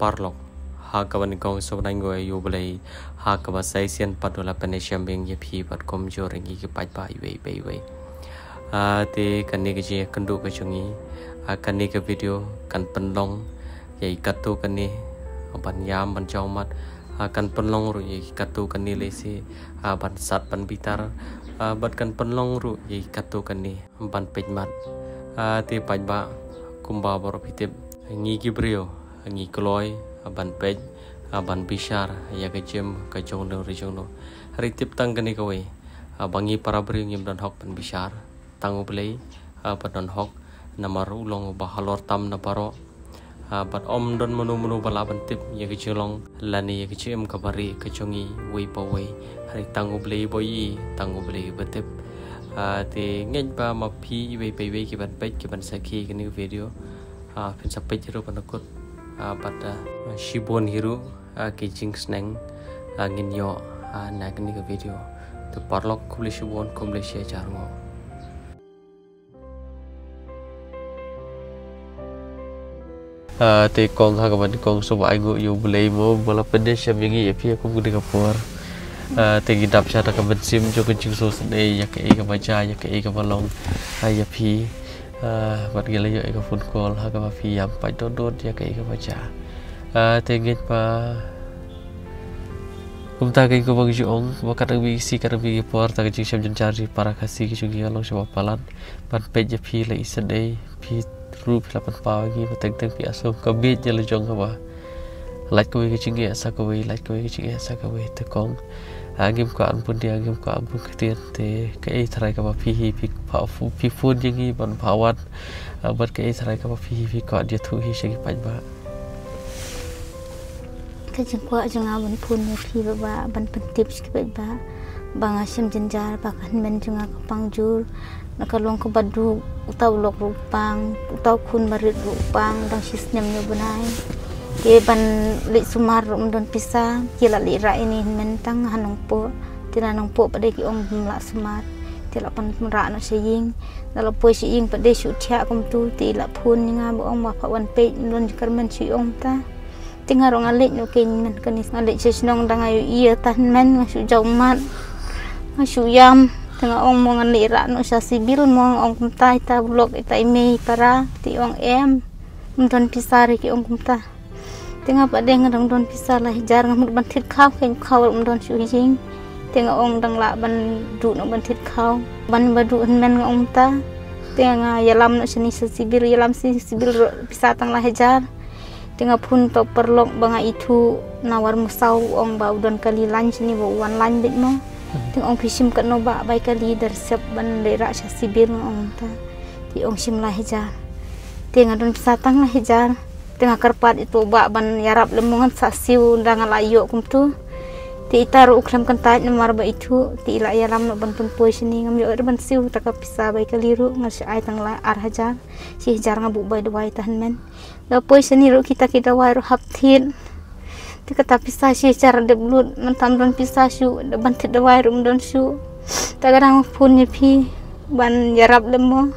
parlok hakaban kong sobrang go ayu belai hakaba saisian padola penesiam beng ye phi pat kom jorengi ki pai pai wei te kan ni ke kendu ke chungi kan ni ke video kan penlong ye katu kan ni ban yam ban chaumat kan penlong ru ye katu kan ni lesi ban sat ban bitar bat kan penlong ru ye katu kan ni ban pejmat te pai ba kumba bor pitip ngi ki brio ngi kloy ban pej ban bishar ya ke jem ke jong no rijong no ritip tang kan ni ko we bangi para brio ngim dan hok ban bishar tangu belai padan hok nama ulong bahalor tam na paro bat om don menu balaban tip ya ke jelong lani ya ke jem kabari ke chongi wei pa wei hari tangu belai boyi tangu belai betip te ngej ba ma phi wei pe wei ki ban pej ki ban sakhi ke ni video pin sapej ro panakut bat shibon hiru ke jing sneng ngin yo na ke ni video to parlok kumle shibon kumle she jarngo te kong ha kaban kong so ba go yu bulai mo bala pedes yang yangi ya phi ko gudi kapor te gidap cha ta kaban sim jo kun ching so sne ya ke ka baca ya ke ka balong ya phi bat gele yo ka phone call ha ka ba phi yam pai dot ya ke ka baca te git pa kumta ke ko bang jong ba ka bi si ka bi por ta ke chim jan charji para khasi ki chugi along so palan ban pe ya phi le isade phi rup lapan pagi peteng-teng pi aso kabit je lejong ka like ko ke chingi asa ko like ko ke chingi asa ko tekong agim ko ampun dia agim ko ampun ketir te ke thrai ka ba phi pa phi phun jingi ban phawat bat ke thrai ka ba phi ko dia thu hi segi pai ba ke jing ko janga ban phun ne phi ba ban pentip segi pai ba bang asim jenjar ba kan men janga ka pangjur nakalong ko badu utaw lok rupang utaw kun marit rupang dang sistem nyo bunai ke ban li sumar don pisa kila li ra ini mentang hanong po tinanong po pade ki om la sumar tila pan ra no seying dalo po seying pade su thia kom tu ti la phun nga bo om ma phawan pe don karmen si om ta tinga rong alik no ken men kanis alik sesnong dang ayu iya tan men su jaumat su yam tengah ong mongan lira no sa sibil mong ong kumtai ta blok ita ime para ti ong em don pisari ki ong kumta tengah pade ngadang don pisar lah jar ngamut ban thit khaw ken khaw don su jing tengah ong dang la ban du no ban thit khaw ban badu men ong ta tengah yalam no sini sa sibil yalam si sibil pisar tang lah jar tengah pun to perlok banga itu nawar musau ong bau don kali lunch ni bo wan lunch bit mo ting ong pisim kat no ba bai kali dar sep ban lera sha sibir ong ta ti ong sim la hejar ting adon satang la hejar tengah karpat itu ba ban yarap lemongan sa siu dangan layo kum tu ti taru ukram kan tait nomor ba itu ti la yalam no ban pun poi sini ngam yo ban siu tak pisa bai kali ru ngas ai tang la ar hajar si hejar ngabu bai dawai tahan men la poi sini ru kita wai ru hap thin tika tapi sasi cara de blut mentam don pisasu de bantit de wai rum don su tagarang pun nyepi ban yarap lemo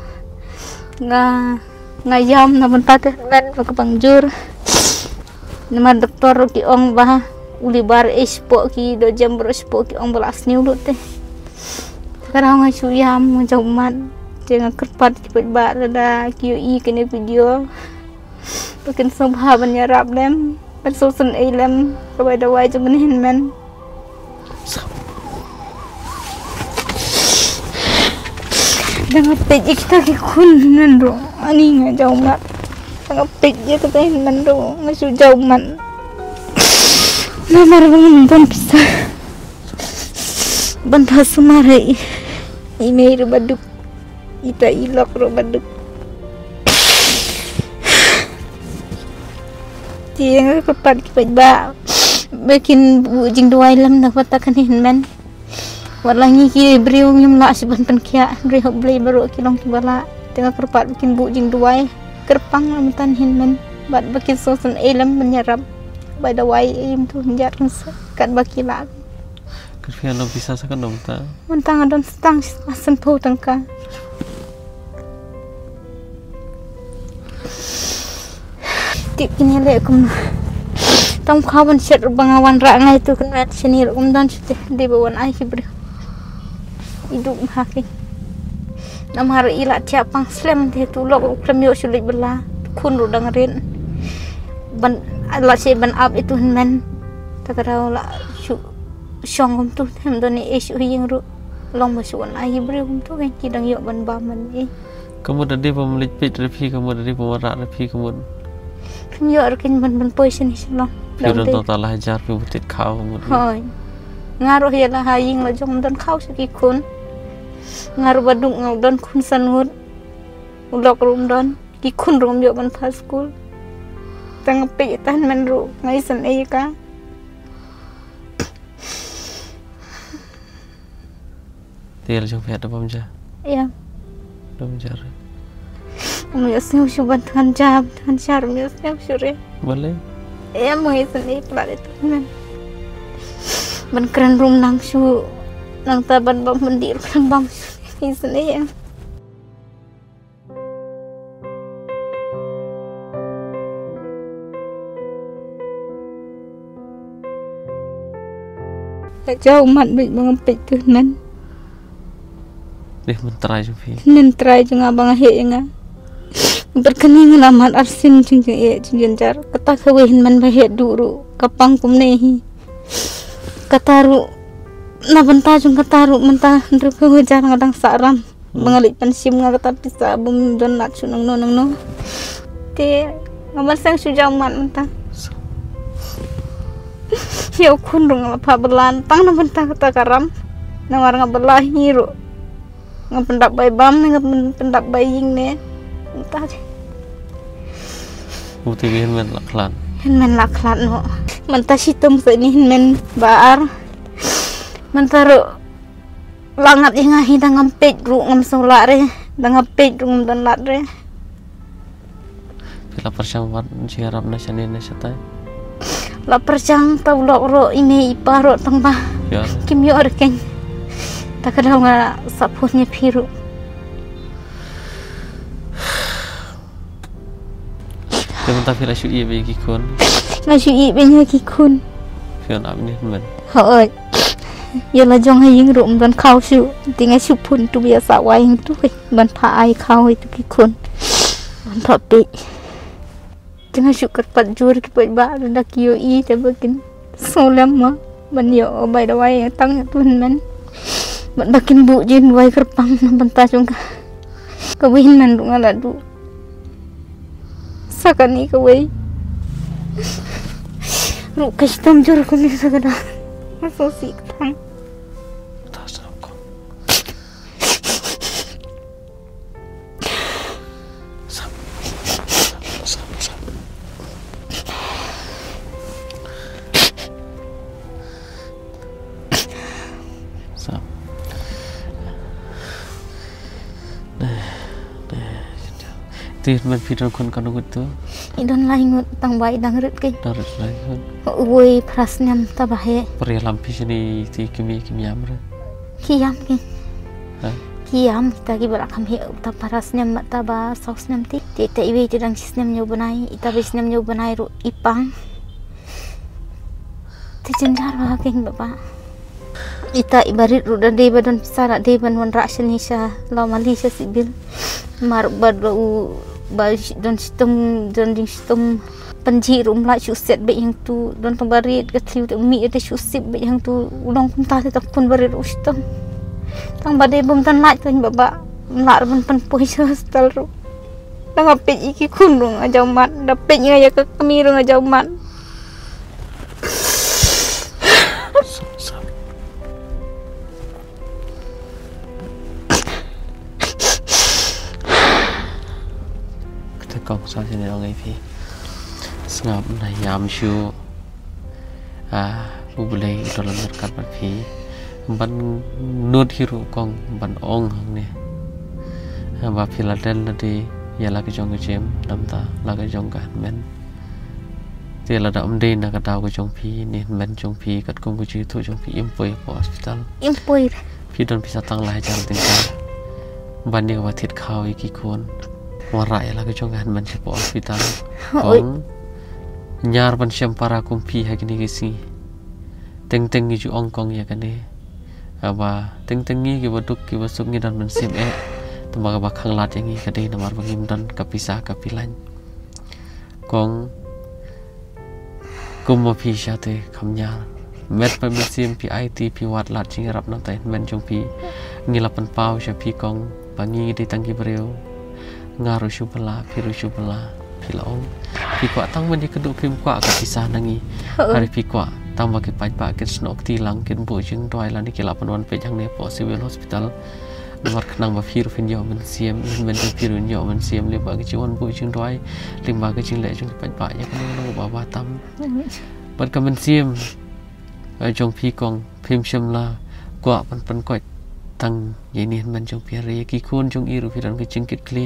ngayam na bentat men ke pangjur nama doktor ki ong bah uli bar espo ki do jam bro espo ki ong belas ni ulut teh tagarang ngasu yam jaumat jangan kerpat cepet ba da QI kene video bikin sobha ban yarap lem Persoalan ilmu kepada wajib menihin men. Dengan pej kita kikun nendo, ani nggak jauh mat. Dengan pej kita kikun nendo, nggak jauh mat. Nomor bangun bisa. Bantah sumare, ini rubaduk, ita ilok rubaduk. Yang kepat kita ba bikin bujing dua ilam dah patakan men walangi ki beriu nyum la seban penkia reho blay baru kilong kibala tengah kepat bikin bujing dua kerpang lamtan men bat bikin sosan ilam menyerap pada wai im tu menjar kat bakila kerfian lo bisa sakan dong ta mentang adon setang asen po tangka tip kini le kum Tam kawan set bangawan rak ngai tu kan sini dan sudah di bawah ai kibri hidup haki nam har ila tiap pang slam te tu lok klem yo sulit bela kun ru dengerin ban la se ban up itu men takara la su song tu hem doni isu ying ru long masuan ai kibri tu kan kidang yo ban ba man ni kamu tadi pemilik pit repi kamu tadi pemerak repi kamu yo arkin ban poi sini long Firon total hajar pi butit kau hoi ngaruh ya lah haying la jom don kau siki kun ngaruh badung ngau don kun sanut ulok rum don ki kun rum yo ban pas school tang pe tan men ru ngai san e ka tiel jong pet bom ja ya bom jar mu siu shu ban than jar mu siu shu re boleh em ngai san e pla itu men ban keren rum nang shu nang ta ban bom mendir kan bom ni san e ya jauh mat bit mengepit tu men deh mentrai jong pi nen try jeng abang he nga berkening amat arsin jeng jar kata kawehin man bahe duru kapang kumnehi kataru na benta jeng kataru menta ndru kawejar ngadang saram mengalit pensim nga kata pisa bum don nat sunang no te ngamal sang sujaman menta yo kundung apa belantang na benta kata karam na war ngabelah hiru ngapendak bay bam ngapendak baying ne entah Bukti men laklan. Men laklan no. Menta situm seni men baar. Mentaru langat ingahi dangam pej ru ngam solare, dangam pej ru ngam danlat re. Bila persang wat siarap na sani na satai. La persang tau lok ro ini iparo tangba. Ya. Kim yo arken. Takadau nga sapurnya piru. Temen tak fila syu iya bagi kun. Ngasyu i benya kikun. Fion am ni men. Hoi. Ya la jong haying rum dan kau syu. Tinggal syu pun tu biasa waing tu ban pa ai kau itu kikun. Ban pa pi. Tinggal syu kat pat jur ki pat ba dak yo i te bakin. Solam ma ban yo bai da wai tang tu men. Ban bakin bu jin wai kerpang ban ta jong ka. Kawin man du ngala du. Sakan ni kawai ru kastam jur ko ni sagada aso si tang Tas ko. Sam. Sam. Men pidon kon kanu gitu. Idon laingut tang bai dang rit ke. Darat lagi kon. Woi prasnyam tabahe. Pria lampi sini ti kimi amra. Kiam ke. Ha? Kiam kita ki balakam he ta prasnyam mata ba sausnyam ti. Te iwe ti dang sisnyam nyo banai, ita bisnyam nyo banai ru ipang. Te jenjar ba keng bapa. Ita ibarit ru dan deba don pisara deba wan raksan hisha la malisha sibil. Mar badu ba don sistem panji rum la chu set be yang tu don pembarit ke tiu mi te chu sip be yang tu ulong kum ta te kun barit ustam tang bade bum tan la tan baba la ban pan poi hostel ru tang ape iki kun rung ajau mat dapet ngaya ke kami rung ajau mat Kau sa sini orang ipi sengap na yam syu boleh dalam berkat pi ban nut hiru kong ban ong hang ne ba pila del nadi ya la ke jong ke jem namta la ke jong kan men ti la da umde na ka daw ke jong pi ni men jong pi kat kong ku ji tu jong pi impoi po hospital impoi pi don bisa tang lai jang tingka ban ni wa thit khaw iki kon warai la ke jong kan men se po hospital kong nyar ban syam para kumpi hagini gisi teng ju ongkong ya kane aba teng-tengi ki baduk ki basuk ngi dan mensim tembaga bakang lat yang ngi kade namar bangim dan kapisah kapilan kong kum pi syate kamnyar met pa mensim pi IT pi wat lat jing rap nam tai men jong pi ngilapan pau sya pi kong bangi di tangki breu ngaru syubala piru syubala pilaong pi kwa tang men di keduk pim kwa kapisah nangi hari pi kwa tambah ke pajak ke snok tilang ke bujung toy lani ke 8 pe jang ne po civil hospital nomor kenang ba phiru fin yo men siam men te phiru yo men siam le ba ke chuan bujung toy lim ba ke jing le jong pajak ya kan no ba ba tam ban ka men siam jong phi kong phim sham la kwa pan koi tang ye ni men jong pi re ki khun jong iru phiran ke jingkit kle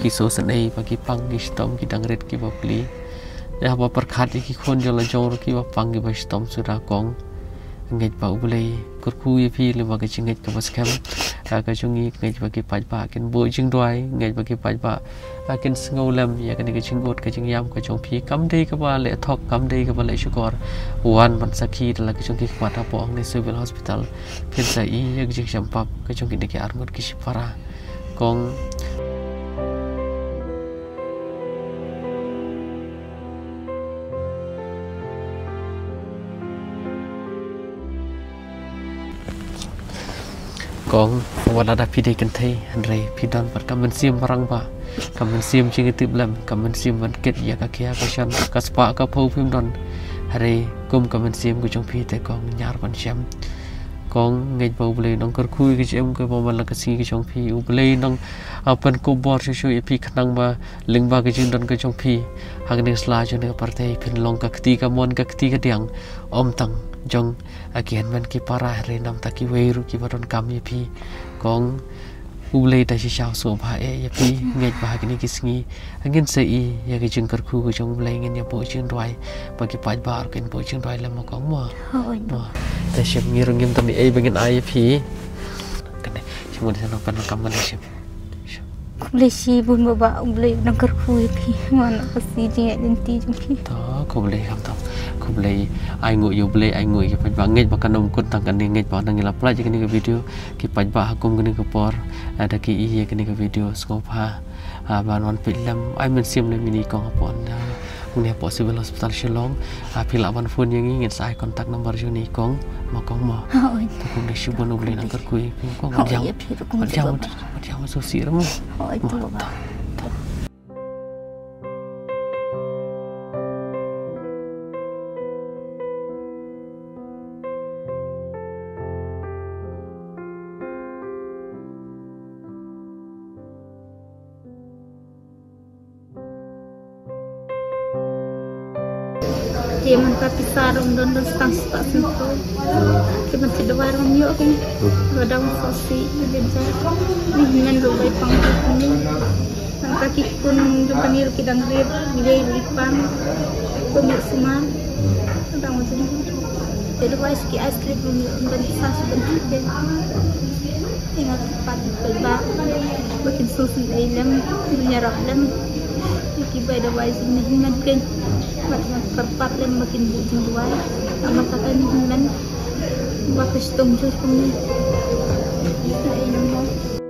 ki so san ei ba ki pang ki stom ki dangret ki ba pli ya ba perkhat ki khon jala jong ki ba pang ki ba stom sudah kong ngai ba ubulei kurku ye phi le ba ke chinget ka bas kam ka chungi ngai ba ki paj ba ken bo jing doi ngai ba ki paj ba ken sngo lam ya kan ke chingot ka jing yam ka chong phi kam dei ka ba le thok kam dei ka ba le shukor wan ban sakhi la ke chong ki kwata po ne civil hospital phin sa I ya jing champap ka chong ki de ke armut ki sipara kong kong wala da pide kan thai andre pidan par kamen sim barang ba kamen sim ching tip lam kamen sim ban ket ya ka kya ka shan ka spa ka phau phim don hare kum kamen sim ku chong phi te kong nyar ban syam kong ngai ba ulei nong kar khui ki chem ka ba la ka si ki chong phi ulei nong apan ko bor shu pi khnang ba ling ba ka jing don ka chong phi hang ne sla jone par te phin long ka khti ka mon ka khti ka diang om tang jong again man ki para re nam ta ki weiru ki baron kam ye phi kong ulei ta shi shao so ba ye phi ngai ba ki ni ki sngi angin se I ya ki jing kar khu ko jong ulei ngin ya bo jing roi ba ki paj ba ken bo jing roi lam ma kong mo ta shim ngir ngim ta mi ai bangin ai phi kane chimo de no pan kam man shim boleh si bun baba boleh nangkar kui pi mana pasti jing denti jing pi to ko boleh kam to ko boleh ai ngui yo boleh ai ngui ke paj ba ngai ba kanom kun tang kan ngai ba nang la pla je ke video ki paj ba hakum ke por ada ki I ke video skop ha ba non pilam ai men sim le mini kong pon ne possible hospital Shillong pila ban phone yang ingin sai kontak nomor joni kong ma kong ma to kong de shubon boleh nangkar kui kong jam so sir mo itu baba dia mantap pisar don stang stak sentuh kita tidak warung yuk kan badang sosi benjar ni men lo bai pang ni mantap kikun jumpa niru kidang red milai lipang pemilik semar tentang macam ni jadi wais ki ice cream dan pisah sebentar deh ingat tempat berbak bikin susu dalam menyerap dalam kibai da wais ni himan kan macam kerpat lem makin bujung dua sama kata ni himan bakas tunggu kami ini